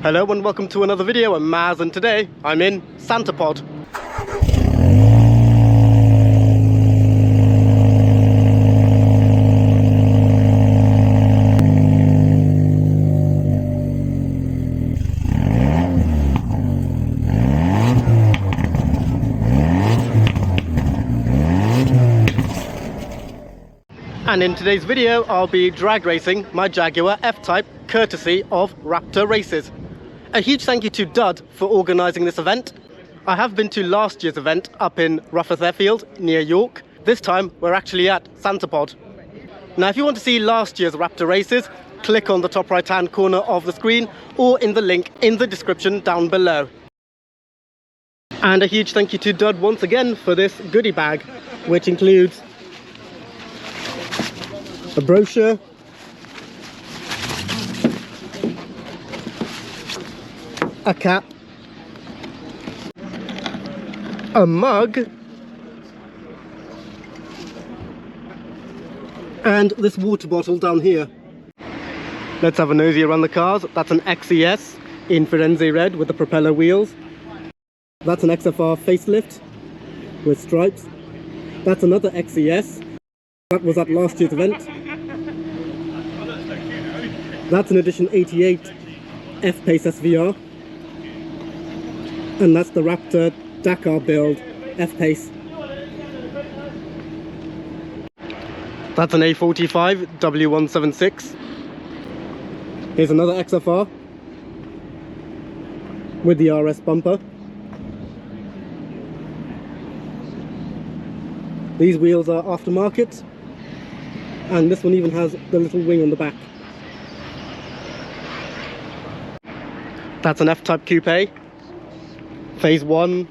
Hello and welcome to another video. I'm Maz and today I'm in Santa Pod. And in today's video I'll be drag racing my Jaguar F-Type courtesy of Wraptor Races. A huge thank you to Dud for organising this event. I have been to last year's event up in Rough Airfield near York. This time we're actually at Santa Pod. Now if you want to see last year's Wraptor Races, click on the top right hand corner of the screen or in the link in the description down below. And a huge thank you to Dud once again for this goodie bag, which includes a brochure, a cap, a mug, and this water bottle down here. Let's have a nosy around the cars. That's an XES in Firenze red with the propeller wheels. That's an XFR facelift with stripes. That's another XES. That was at last year's event. That's an edition 88 F-Pace SVR. And that's the Wraptor Dakar build F-Pace. That's an A45 W176. Here's another XFR with the RS bumper. These wheels are aftermarket, and this one even has the little wing on the back. That's an F-Type Coupe. Phase 1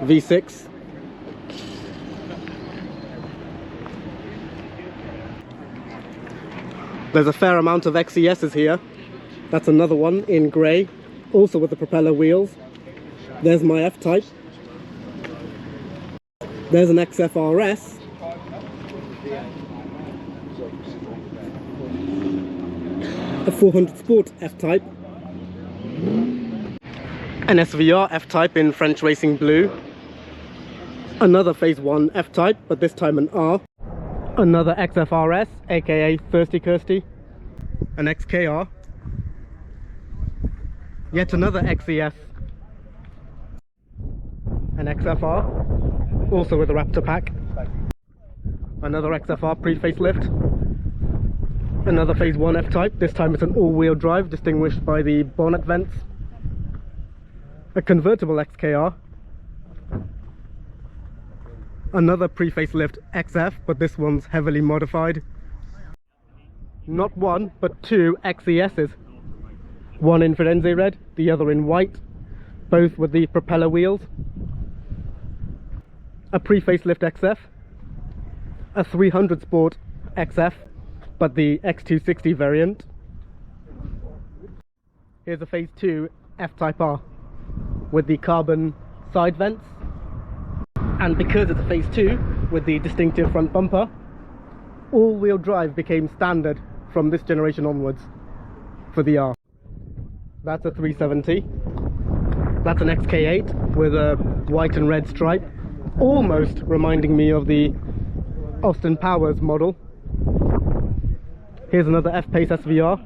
V6. There's a fair amount of XESs here. That's another one in grey, also with the propeller wheels. There's my F-Type. There's an XFRS. A 400 Sport F-Type. An SVR F-Type in French Racing Blue. Another Phase 1 F-Type, but this time an R. Another XFRS, aka Thirsty Kirsty. An XKR. Yet another XES. An XFR, also with a Wraptor pack. Another XFR pre-facelift. Another Phase 1 F-Type, this time it's an all-wheel drive distinguished by the bonnet vents. A convertible XKR, another pre-facelift XF, but this one's heavily modified. Not one, but two XESs. One in Firenze red, the other in white, both with the propeller wheels. A pre-facelift XF, a 300 Sport XF, but the X260 variant. Here's a Phase 2 F-Type R with the carbon side vents, and because it's a Phase 2 with the distinctive front bumper, all-wheel drive became standard from this generation onwards for the R. That's a 370. That's an XK8 with a white and red stripe, almost reminding me of the Austin Powers model. Here's another F-Pace SVR.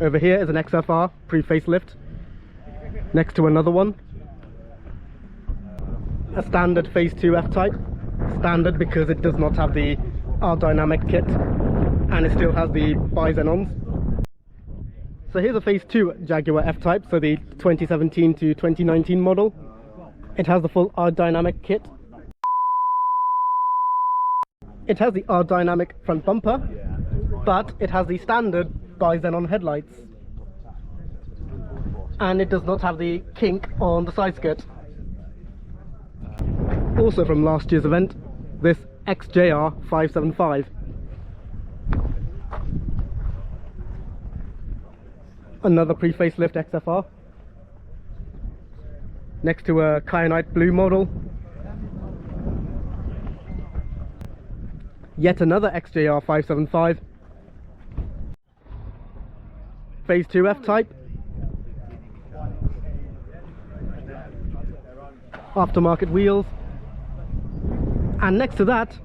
Over here is an XFR pre-facelift, next to another one. A standard Phase 2 F-Type. Standard because it does not have the R-Dynamic kit, and it still has the bi-xenons. So here's a Phase 2 Jaguar F-Type, so the 2017 to 2019 model. It has the full R-Dynamic kit. It has the R-Dynamic front bumper, but it has the standard bi-xenon headlights. And it does not have the kink on the side skirt. Also from last year's event, this XJR 575. Another pre-facelift XFR. Next to a kyanite blue model. Yet another XJR 575. Phase 2 F-Type. Aftermarket wheels. And next to that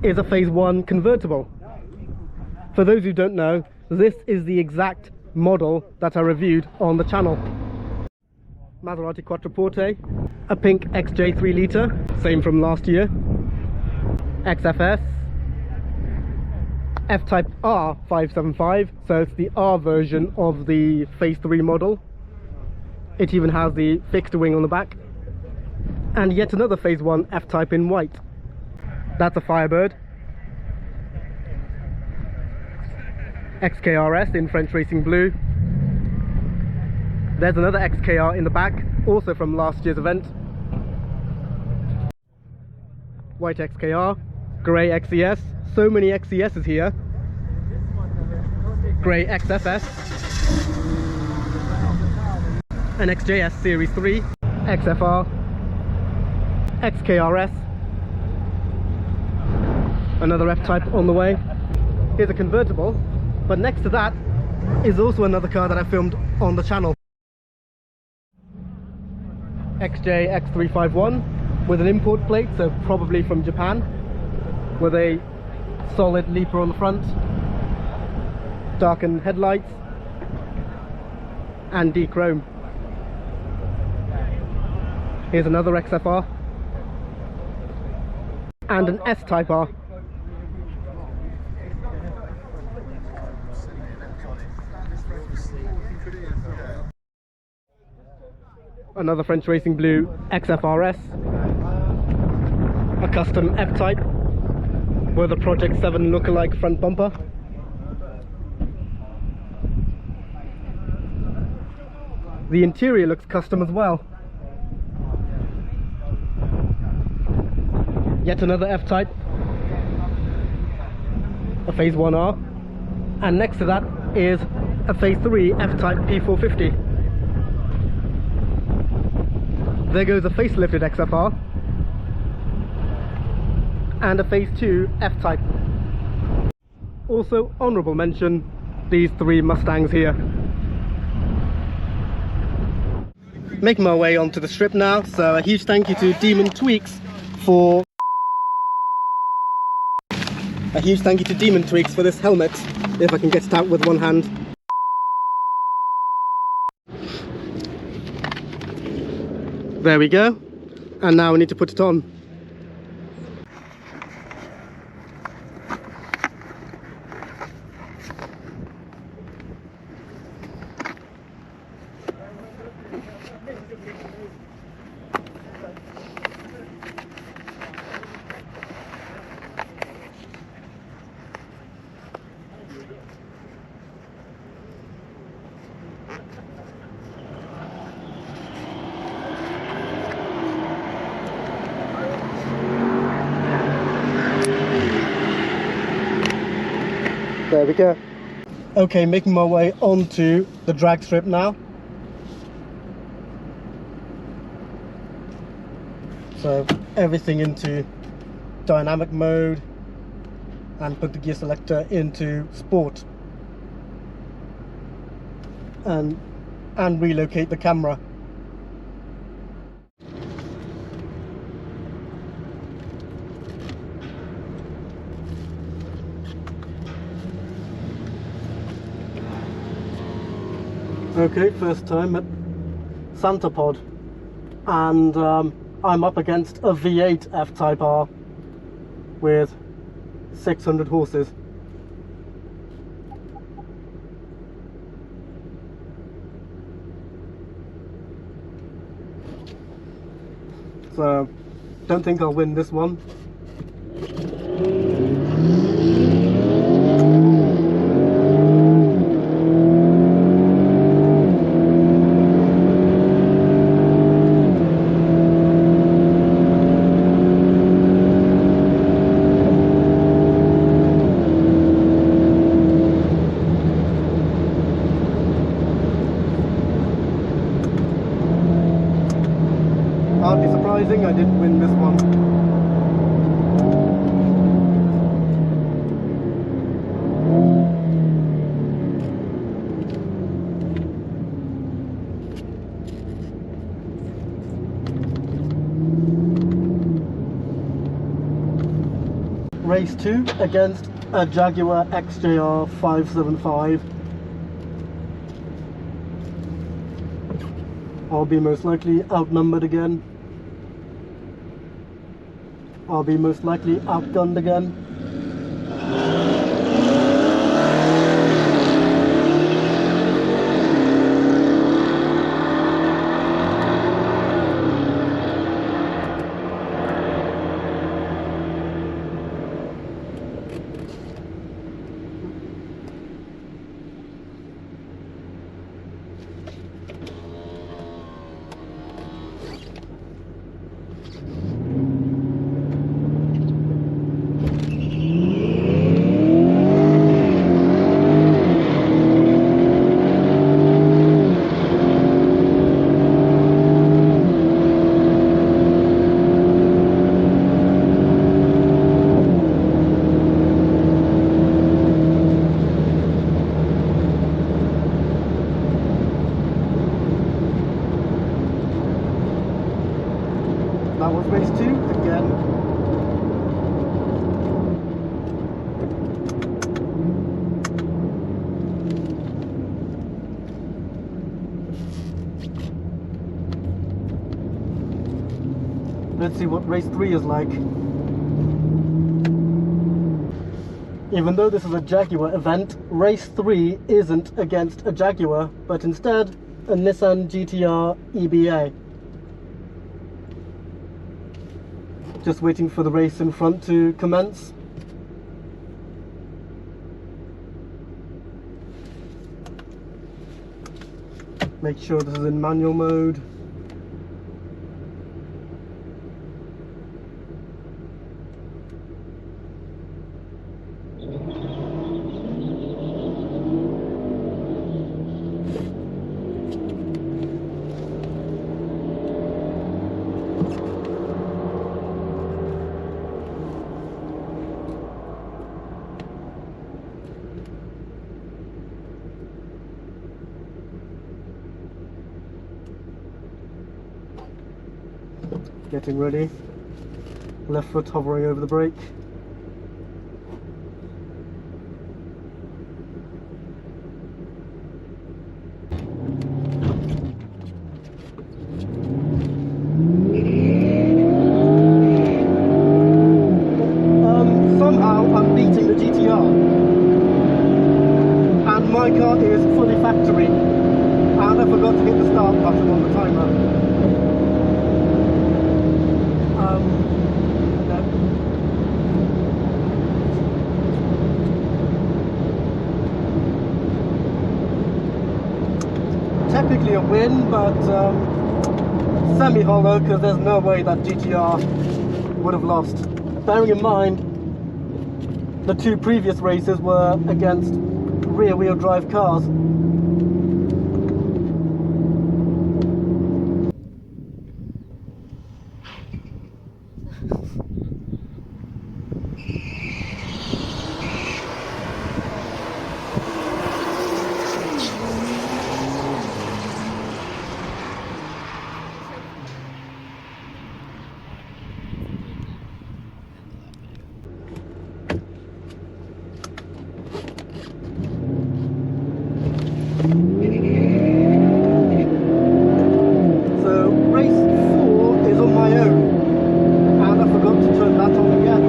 is a Phase 1 convertible. For those who don't know, this is the exact model that I reviewed on the channel. Maserati Quattroporte, a pink XJ 3 litre, same from last year. XFS, F-Type R575, so it's the R version of the Phase 3 model. It even has the fixed wing on the back. And yet another Phase 1 F-Type in white. That's a Firebird. XKRS in French Racing Blue. There's another XKR in the back, also from last year's event. White XKR, grey XES, so many XESs here. Grey XFS, an XJS Series 3, XFR, XKRS, another F-Type on the way. Here's a convertible, but next to that is also another car that I filmed on the channel. XJ X351 with an import plate, so probably from Japan, with a solid leaper on the front, darkened headlights and D-chrome. Here's another XFR and an S-Type R. Another French Racing Blue XFRS, a custom F-Type with a Project 7 lookalike front bumper. The interior looks custom as well. Yet another F-Type, a Phase 1R, and next to that is a Phase 3 F-Type P450. There goes a facelifted XFR and a Phase 2 F-Type. Also honourable mention, these three Mustangs here. Making my way onto the strip now, so a huge thank you to Demon Tweaks for this helmet, if I can get it out with one hand. There we go, and now we need to put it on. There we go. Okay, making my way onto the drag strip now. So everything into dynamic mode and put the gear selector into sport and relocate the camera. Okay, first time at Santa Pod, and I'm up against a V8 F-Type R with 600 horses. So, don't think I'll win this one. Hardly surprising, I didn't win this one. race 2 against a Jaguar XJR 575. I'll be most likely outnumbered again. I'll be most likely outgunned again. That was race 2 again. Let's see what race 3 is like. Even though this is a Jaguar event, race 3 isn't against a Jaguar, but instead a Nissan GTR EBA. Just waiting for the race in front to commence. Make sure this is in manual mode. Getting ready. Left foot hovering over the brake. Somehow I'm beating the GTR. And my car is fully factory. And I forgot to hit the start button on the timer. Technically a win, but semi-hollow, because there's no way that GTR would have lost. Bearing in mind, the 2 previous races were against rear-wheel drive cars. So race 4 is on my own, and I forgot to turn that on again.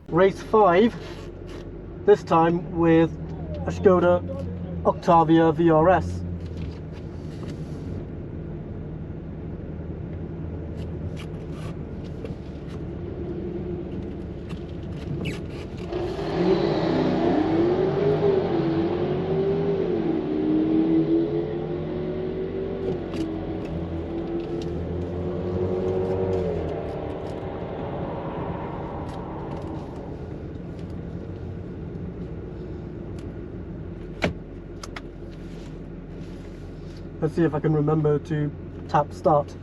Race 5, this time with a Skoda Octavia VRS. Let's see if I can remember to tap start.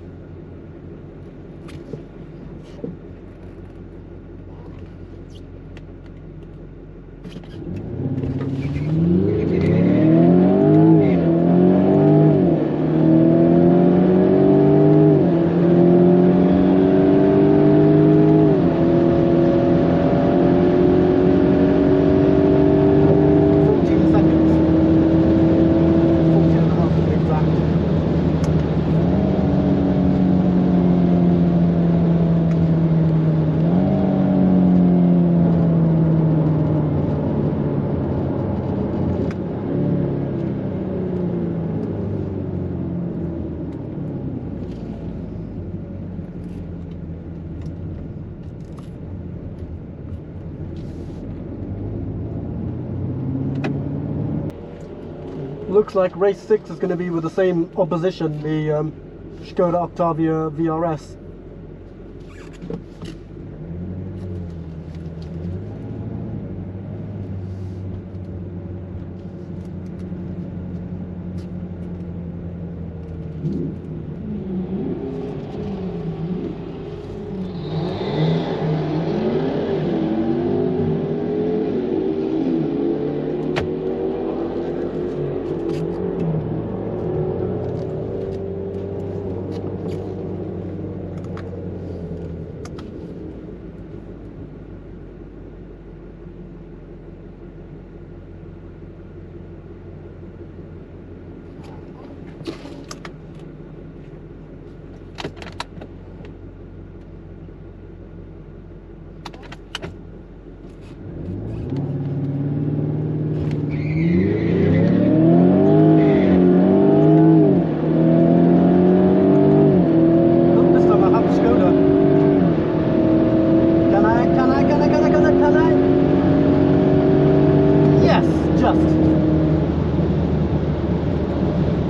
Looks like race 6 is going to be with the same opposition, the Skoda Octavia VRS.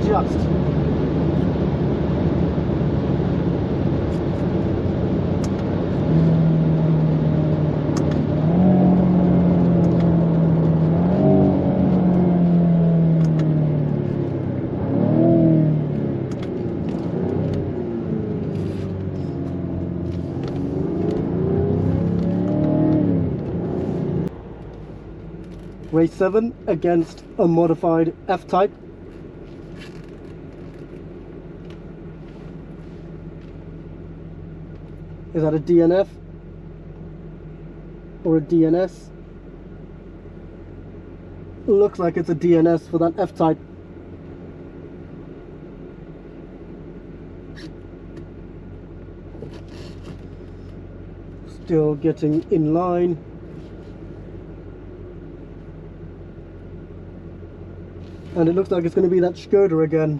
Just. Race 7 against a modified F-Type. Is that a DNF or a DNS? Looks like it's a DNS for that F-Type. Still getting in line. And it looks like it's going to be that Skoda again.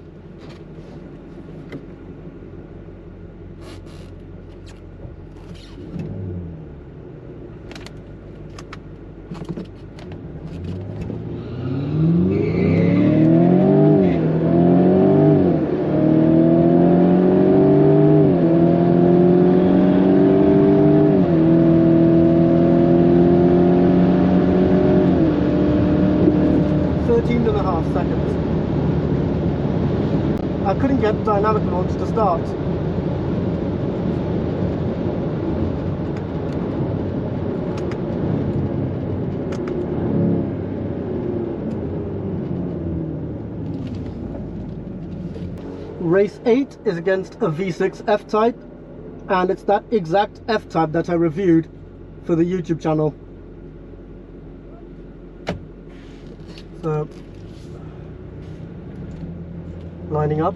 Seconds. I couldn't get dynamic launch to start. Race 8 is against a V6 F-Type, and it's that exact F-Type that I reviewed for the YouTube channel. So lining up.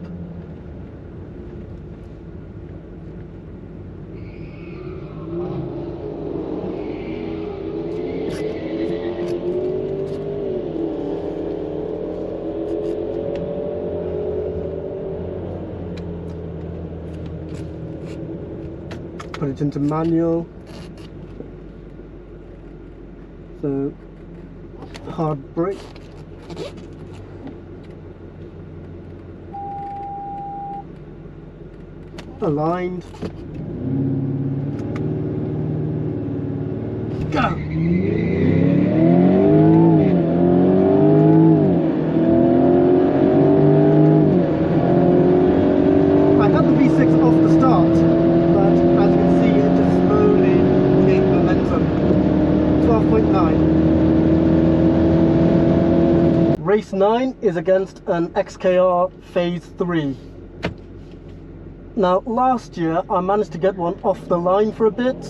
Put it into manual. So hard brake. Aligned. Go! Race 9 is against an XKR Phase 3. Now, last year I managed to get one off the line for a bit.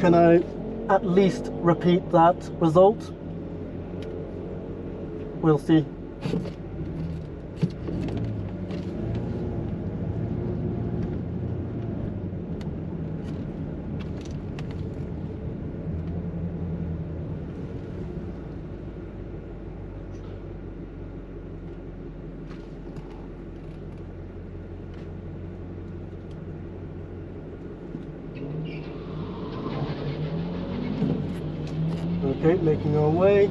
Can I at least repeat that result? We'll see. Okay, making our way.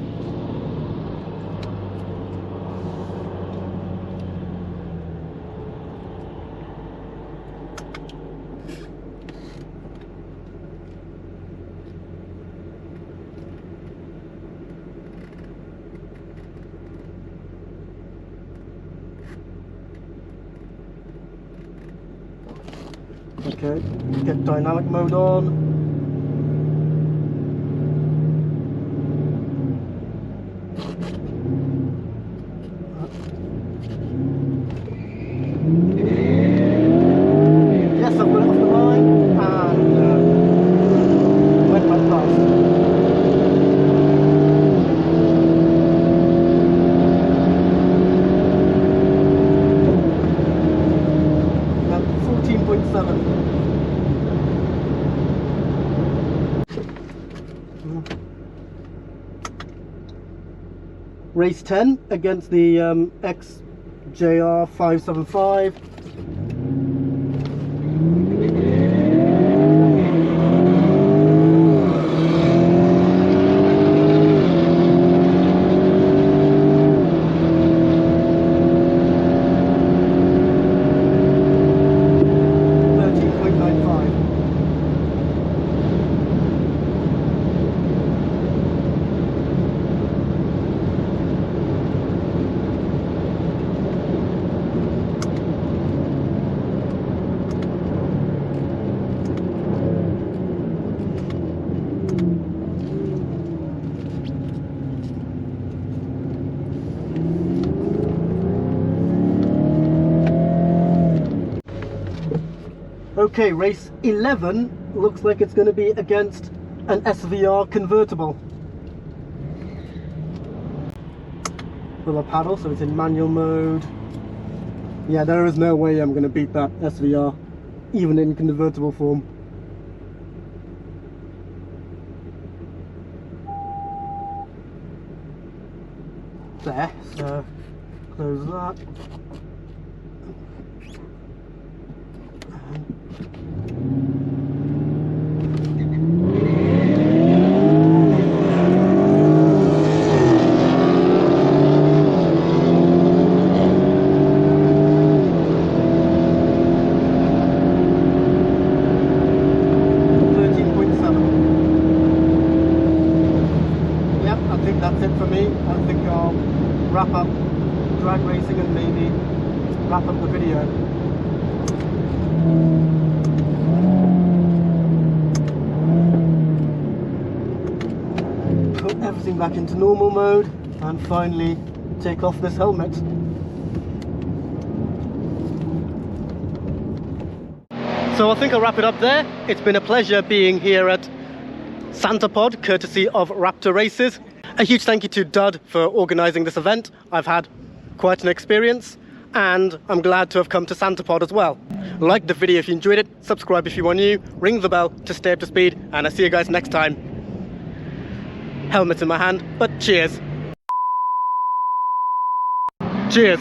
Okay, get dynamic mode on. Yes, I've got it off the line and went back past. Now, 14.7. Race 10 against the XJR 575. Okay, race 11 looks like it's going to be against an SVR convertible. With a paddle, so it's in manual mode. Yeah, there is no way I'm going to beat that SVR, even in convertible form. There, so close that. 13.7. Yep, I think that's it for me. I think I'll wrap up drag racing and maybe wrap up the video. Put everything back into normal mode and finally take off this helmet. So I think I'll wrap it up there. It's been a pleasure being here at Santapod, courtesy of Wraptor Races. A huge thank you to Dud for organising this event. I've had quite an experience and I'm glad to have come to Santapod as well. Like the video if you enjoyed it, subscribe if you are new, ring the bell to stay up to speed, and I'll see you guys next time. Helmet in my hand, but cheers. Cheers.